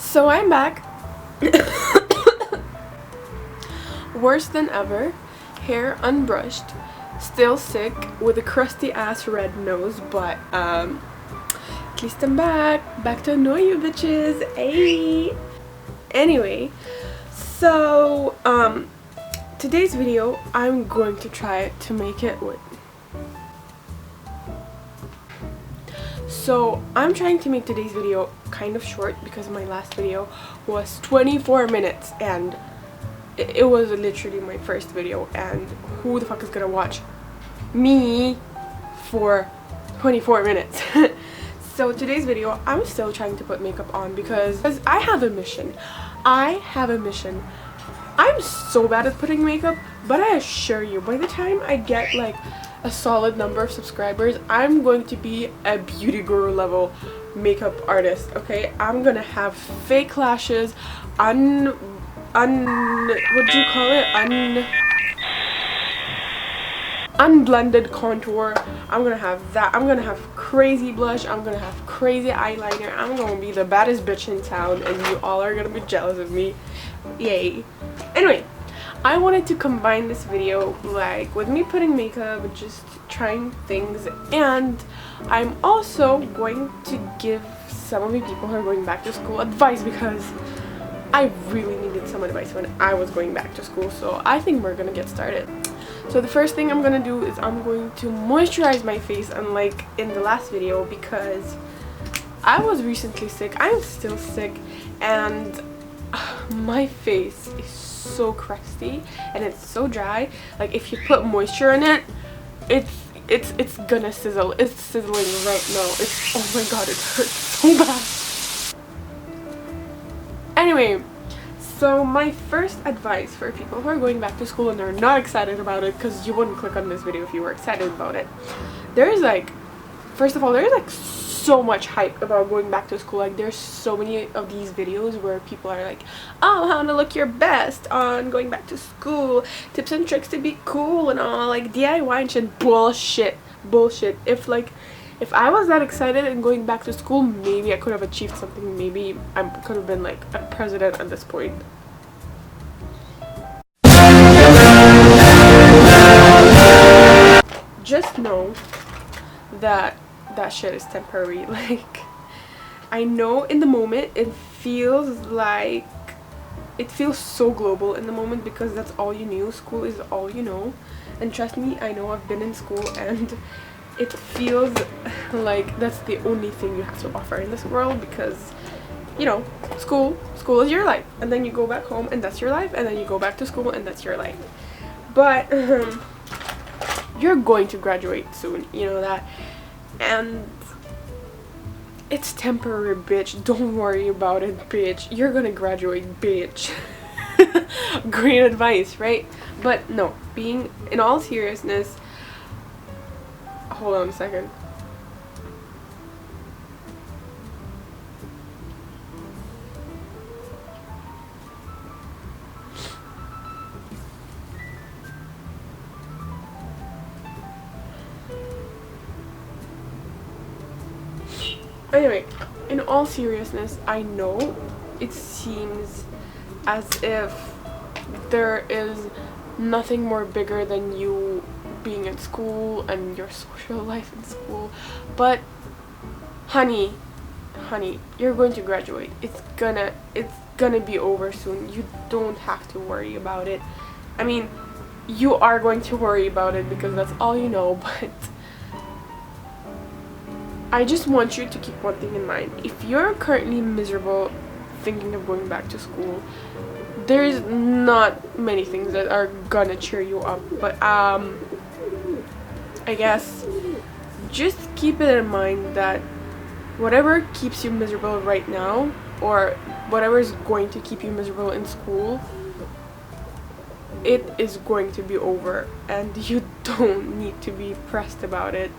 So I'm back. Worse than ever. Hair unbrushed. Still sick with a crusty ass red nose, but at least I'm back. Back to annoy you bitches. Hey. Anyway, so today's video I'm going to try to make it with. So I'm trying to make today's video kind of short because my last video was 24 minutes and it was literally my first video, and who the fuck is gonna watch me for 24 minutes? So today's video I'm still trying to put makeup on because I have a mission. I'm so bad at putting makeup, but I assure you by the time I get like a solid number of subscribers, I'm going to be a beauty guru level makeup artist. Okay, I'm gonna have fake lashes, what do you call it, unblended contour. I'm gonna have that. I'm gonna have crazy blush. I'm gonna have crazy eyeliner. I'm gonna be the baddest bitch in town, and you all are gonna be jealous of me. Yay. Anyway, I wanted to combine this video like with me putting makeup, just trying things, and I'm also going to give some of you people who are going back to school advice because I really needed some advice when I was going back to school. So I think we're gonna get started. So the first thing I'm gonna do is I'm going to moisturize my face, unlike in the last video, because I was recently sick. I'm still sick, and my face is so crusty and it's so dry. Like if you put moisture in it, it's gonna sizzle. It's sizzling right now. It's, oh my god, it hurts so bad. Anyway, so my first advice for people who are going back to school and they're not excited about it, because you wouldn't click on this video if you were excited about it. There's like, first of all, there's like so much hype about going back to school. Like there's so many of these videos where people are like, oh, how to look your best on going back to school, tips and tricks to be cool and all, like DIY and shit. Bullshit. If I was that excited and going back to school, maybe I could have achieved something. Maybe I could have been like a president at this point. Just know that that shit is temporary. Like, I know in the moment it feels so global in the moment because that's all you knew. School is all you know, and trust me, I know, I've been in school and it feels like that's the only thing you have to offer in this world, because you know, school is your life, and then you go back home and that's your life, and then you go back to school and that's your life. But you're going to graduate soon, you know that, and it's temporary, bitch. Don't worry about it, bitch. You're gonna graduate, bitch. Great advice, right? But no, being in all seriousness, hold on a second. Anyway, in all seriousness, I know it seems as if there is nothing more bigger than you being in school and your social life in school, but honey, you're going to graduate. It's gonna be over soon. You don't have to worry about it. I mean, you are going to worry about it because that's all you know, but I just want you to keep one thing in mind. If you're currently miserable thinking of going back to school, there's not many things that are gonna cheer you up, but I guess just keep it in mind that whatever keeps you miserable right now, or whatever is going to keep you miserable in school, it is going to be over, and you don't need to be pressed about it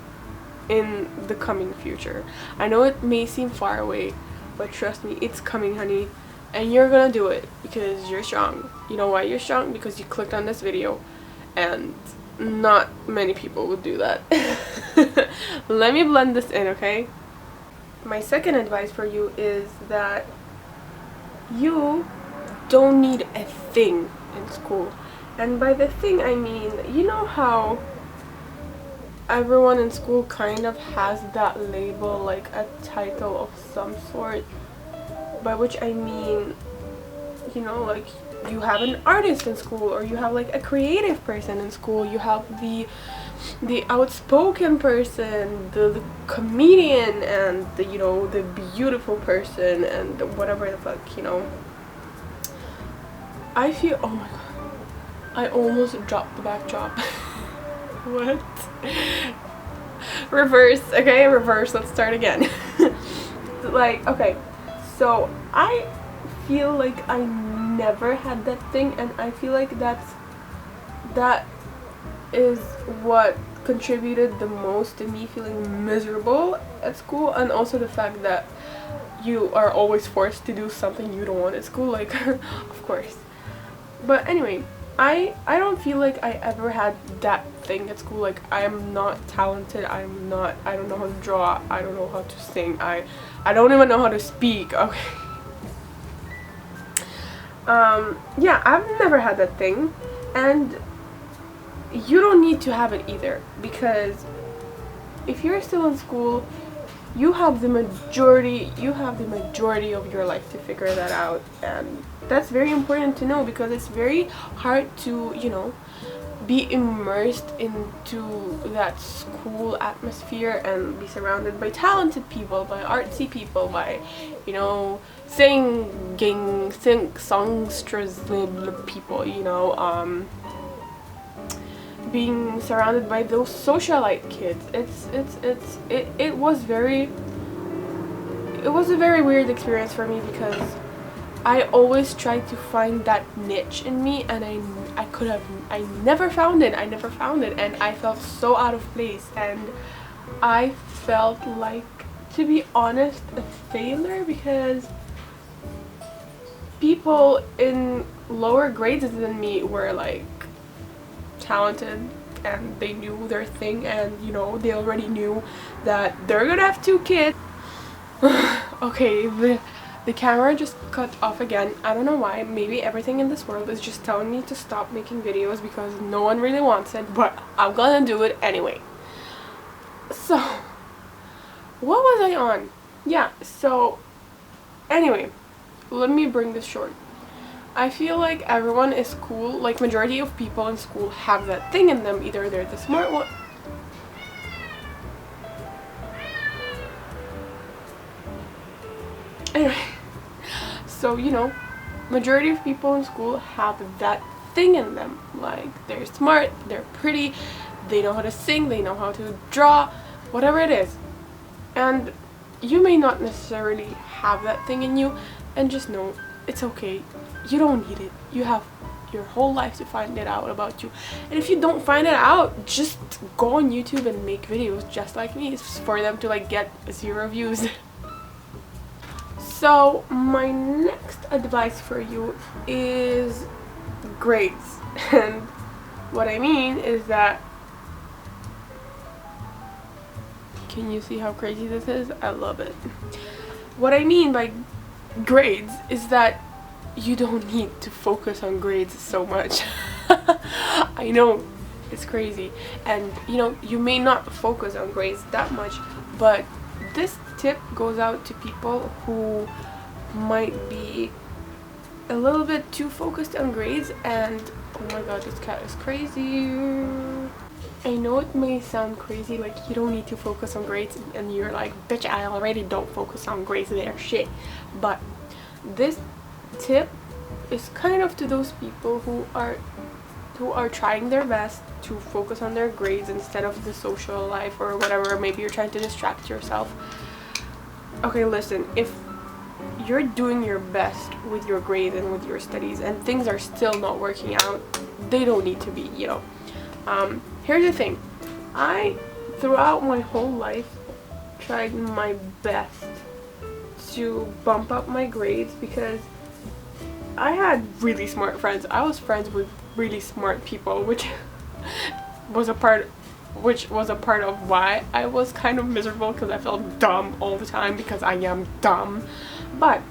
in the coming future. I know it may seem far away, but trust me, it's coming, honey, and you're gonna do it because you're strong. You know why you're strong? Because you clicked on this video, and not many people would do that. Let me blend this in, okay? My second advice for you is that you don't need a thing in school. And by the thing I mean, you know how everyone in school kind of has that label, like a title of some sort, by which I mean, you know, like you have an artist in school, or you have like a creative person in school, you have the outspoken person, the comedian, and the, you know, the beautiful person, and whatever the fuck, you know. I feel, oh my god, I almost dropped the backdrop. What? Reverse, okay, reverse, let's start again. Like, okay, so I feel like I never had that thing, and I feel like that is what contributed the most to me feeling miserable at school, and also the fact that you are always forced to do something you don't want at school, like of course. But anyway, I don't feel like I ever had that thing at school. Like, I am not talented, I don't know how to draw, I don't know how to sing, I don't even know how to speak, okay. Yeah, I've never had that thing, and you don't need to have it either, because if you're still in school, you have the majority of your life to figure that out, and that's very important to know, because it's very hard to, you know, be immersed into that school atmosphere and be surrounded by talented people, by artsy people, by, you know, songstress people, you know, being surrounded by those socialite kids. It was a very weird experience for me, because I always tried to find that niche in me, and I never found it, and I felt so out of place, and I felt like, to be honest, a failure, because people in lower grades than me were like talented, and they knew their thing, and, you know, they already knew that they're gonna have 2 kids. Okay, the camera just cut off again. I don't know why. Maybe everything in this world is just telling me to stop making videos because no one really wants it, but I'm gonna do it anyway. So, what was I on? Yeah, so anyway, let me bring this short. I feel like everyone is cool, like majority of people in school have that thing in them. Either they're the smart one. Anyway, so, you know, majority of people in school have that thing in them. Like, they're smart, they're pretty, they know how to sing, they know how to draw, whatever it is. And you may not necessarily have that thing in you, and just know it's okay. You don't need it. You have your whole life to find it out about you. And if you don't find it out, just go on YouTube and make videos just like me for them to like get 0 views. So my next advice for you is grades. And what I mean is that, can you see how crazy this is? I love it. What I mean by grades is that you don't need to focus on grades so much. I know, it's crazy, and you know, you may not focus on grades that much, but this tip goes out to people who might be a little bit too focused on grades. And oh my god, this cat is crazy. I know it may sound crazy, like you don't need to focus on grades, and you're like, bitch, I already don't focus on grades, they're shit. But this tip is kind of to those people who are trying their best to focus on their grades instead of the social life or whatever. Maybe you're trying to distract yourself. Okay, listen, if you're doing your best with your grades and with your studies and things are still not working out, they don't need to be, you know. Here's the thing. I, throughout my whole life, tried my best to bump up my grades because I had really smart friends. I was friends with really smart people, which was a part of why I was kind of miserable, because I felt dumb all the time because I am dumb. But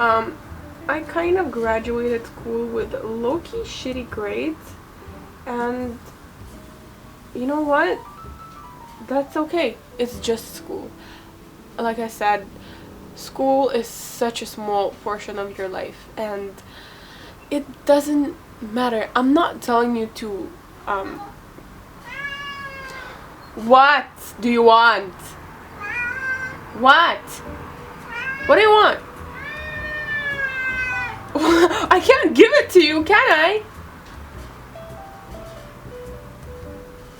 I kind of graduated school with low-key shitty grades, and you know what? That's okay. It's just school. Like I said, school is such a small portion of your life, and it doesn't matter. I'm not telling you to what do you want? What do you want? I can't give it to you, can I?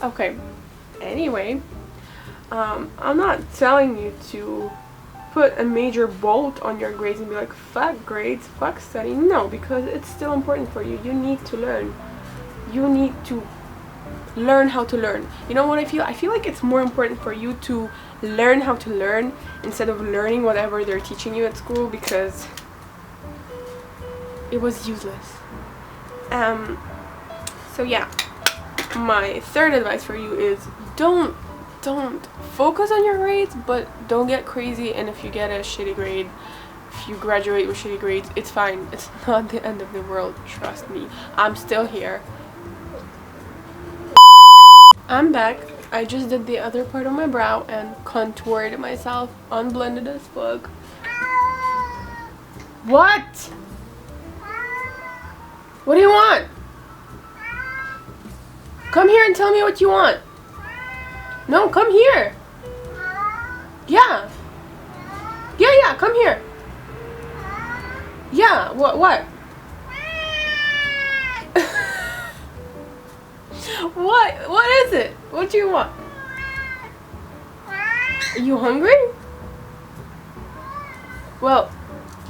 Okay, anyway, I'm not telling you to put a major bolt on your grades and be like, fuck grades, fuck study. No, because it's still important for you. You need to learn. You need to learn how to learn. You know what I feel? I feel like it's more important for you to learn how to learn instead of learning whatever they're teaching you at school, because it was useless. So yeah, my third advice for you is don't focus on your grades, but don't get crazy. And if you get a shitty grade, if you graduate with shitty grades, it's fine. It's not the end of the world, trust me. I'm still here. I'm back. I just did the other part of my brow and contoured myself, unblended as fuck. What? What do you want? Come here and tell me what you want. No, come here. Yeah. Yeah, come here. Yeah, what? What? What is it? What do you want? Are you hungry? Well,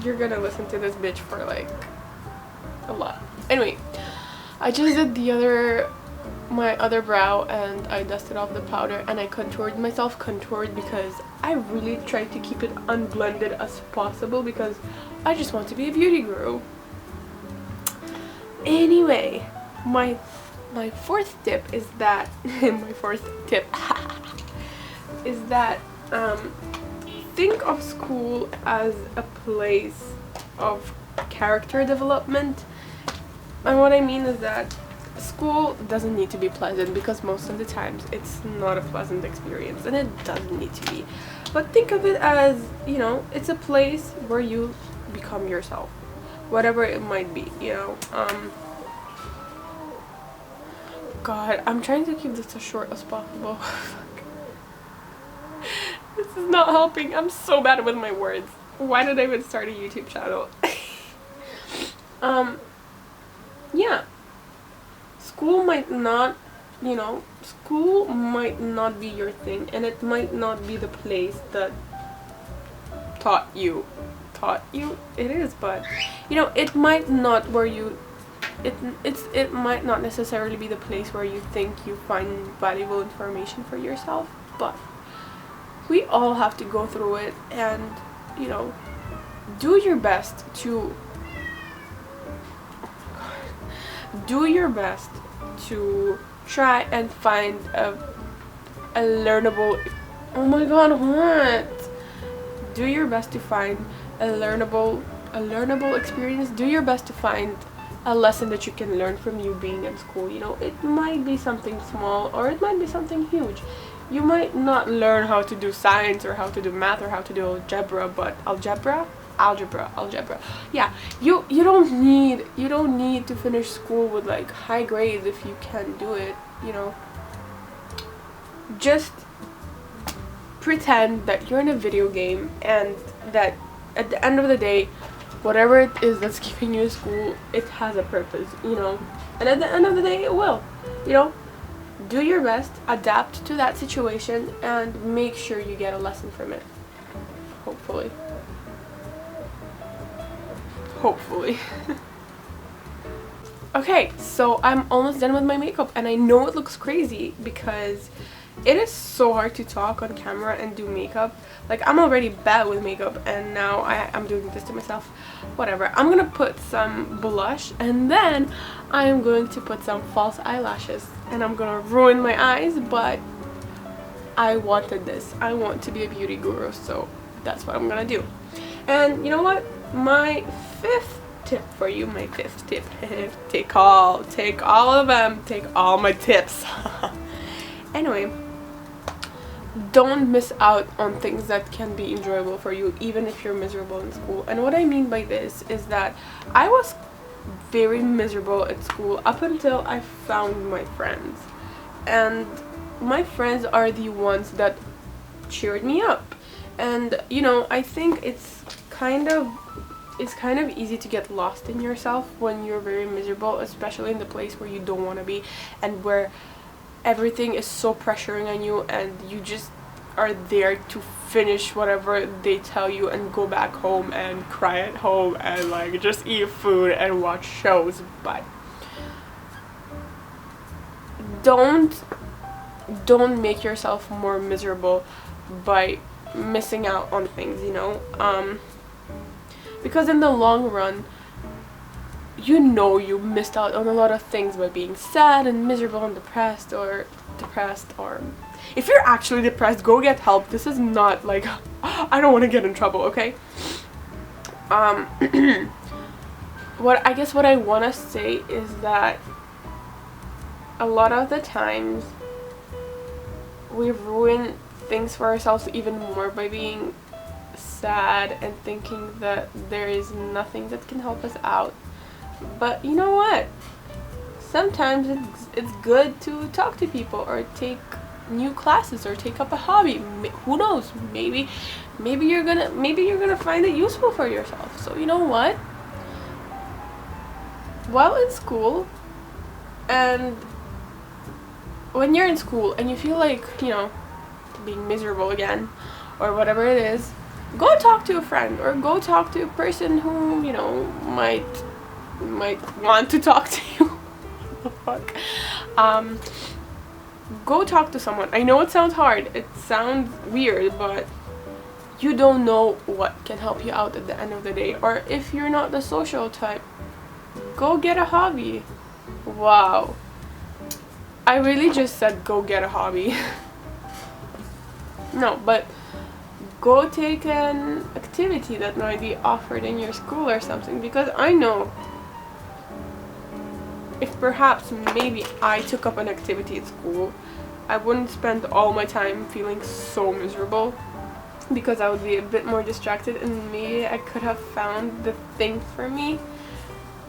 you're gonna listen to this bitch for like a lot. Anyway, I just did my other brow and I dusted off the powder and I contoured myself. Contoured because I really tried to keep it unblended as possible because I just want to be a beauty guru. Anyway, my fourth tip is that think of school as a place of character development. And what I mean is that school doesn't need to be pleasant, because most of the times it's not a pleasant experience and it doesn't need to be. But think of it as, you know, it's a place where you become yourself, whatever it might be, you know. God, I'm trying to keep this as short as possible. This is not helping. I'm so bad with my words. Why did I even start a YouTube channel? Yeah. School might not, you know, school might not be your thing, and it might not be the place that taught you. It is, but, you know, it might not where you, it might not necessarily be the place where you think you find valuable information for yourself, but we all have to go through it and, you know, do your best to try and find a learnable, oh my god, what? Do your best to find a learnable experience. Do your best to find a lesson that you can learn from you being in school. You know, it might be something small or it might be something huge. You might not learn how to do science or how to do math or how to do algebra, but algebra. Yeah, you don't need to finish school with like high grades if you can do it, you know. Just pretend that you're in a video game and that at the end of the day, whatever it is that's keeping you in school, it has a purpose, you know. And at the end of the day, it will, you know. Do your best, adapt to that situation, and make sure you get a lesson from it. Hopefully. Okay, so I'm almost done with my makeup, and I know it looks crazy because it is so hard to talk on camera and do makeup. Like, I'm already bad with makeup and now I'm doing this to myself. Whatever. I'm gonna put some blush and then I'm going to put some false eyelashes and I'm gonna ruin my eyes, but I wanted this. I want to be a beauty guru, so that's what I'm gonna do. And you know what? my fifth tip for you, my fifth tip, take all of them, take all my tips. Anyway, don't miss out on things that can be enjoyable for you even if you're miserable in school. And what I mean by this is that I was very miserable at school up until I found my friends, and my friends are the ones that cheered me up. And you know, I think it's kind of easy to get lost in yourself when you're very miserable, especially in the place where you don't want to be and where everything is so pressuring on you, and you just are there to finish whatever they tell you and go back home and cry at home and like just eat food and watch shows. But don't make yourself more miserable by missing out on things, you know, because in the long run, you know, you missed out on a lot of things by being sad and miserable and depressed, or if you're actually depressed, go get help. This is not like I don't want to get in trouble, okay? What I want to say is that a lot of the times we ruin things for ourselves even more by being sad and thinking that there is nothing that can help us out. But you know what? Sometimes it's good to talk to people or take new classes or take up a hobby. Who knows? Maybe you're gonna find it useful for yourself. So you know what? While in school, and when you're in school and you feel like, you know, being miserable again or whatever it is, go talk to a friend or go talk to a person who, you know, might want to talk to you. What the fuck? Go talk to someone. I know it sounds hard, it sounds weird, but you don't know what can help you out at the end of the day. Or if you're not the social type, go get a hobby. Wow, I really just said go get a hobby. No, but go take an activity that might be offered in your school or something, because I know if perhaps maybe I took up an activity at school, I wouldn't spend all my time feeling so miserable, because I would be a bit more distracted and maybe I could have found the thing for me.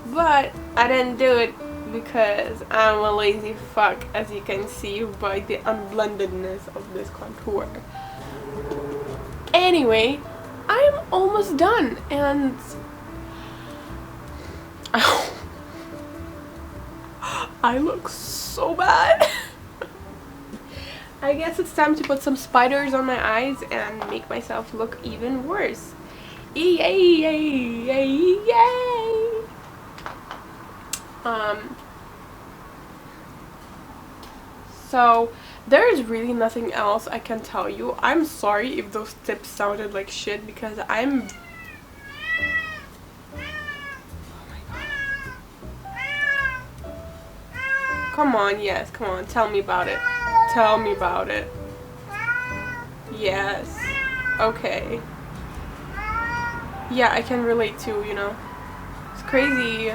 But I didn't do it because I'm a lazy fuck, as you can see by the unblendedness of this contour. Anyway, I'm almost done, and I look so bad. I guess it's time to put some spiders on my eyes and make myself look even worse. Yay, yay, yay, yay. So there's really nothing else I can tell you. I'm sorry if those tips sounded like shit, because I'm... Come on, yes, come on, tell me about it. Tell me about it. Yes. Okay. Yeah, I can relate too, you know. It's crazy.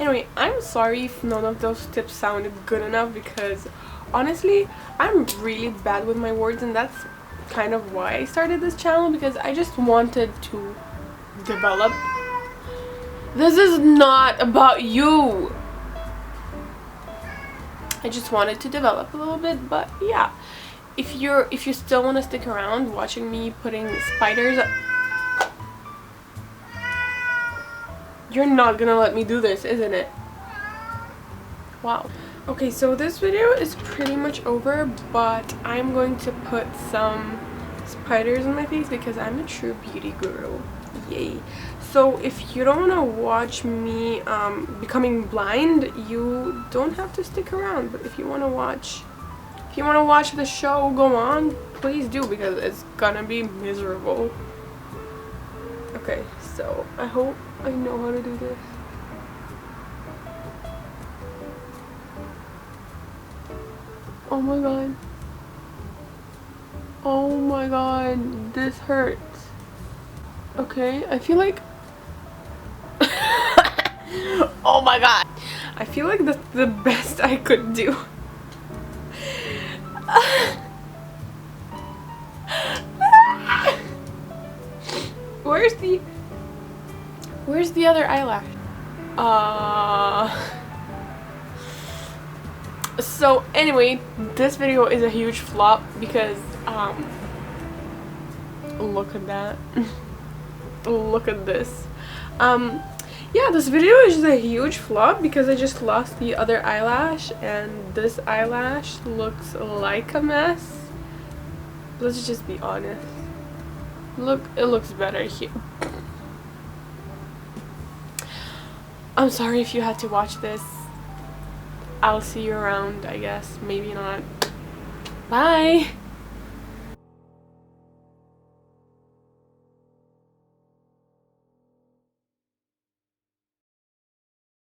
Anyway, I'm sorry if none of those tips sounded good enough, because honestly, I'm really bad with my words, and that's kind of why I started this channel, because I just wanted to develop. This is not about you. I just wanted to develop a little bit. But yeah, if you still want to stick around watching me putting spiders, you're not gonna let me do this, isn't it? Wow. Okay, so this video is pretty much over, but I'm going to put some spiders on my face because I'm a true beauty guru. Yay. So if you don't want to watch me becoming blind, you don't have to stick around. But if you want to watch the show go on, please do, because it's gonna be miserable. Okay, so I hope I know how to do this. Oh my god. Oh my god, this hurts. Okay, I feel like oh my god, I feel like that's the best I could do. Where's the other eyelash? So anyway, this video is a huge flop because look at that. Look at this. Yeah, this video is just a huge flop because I just lost the other eyelash and this eyelash looks like a mess. Let's just be honest. Look, it looks better here. I'm sorry if you had to watch this. I'll see you around, I guess. Maybe not. Bye!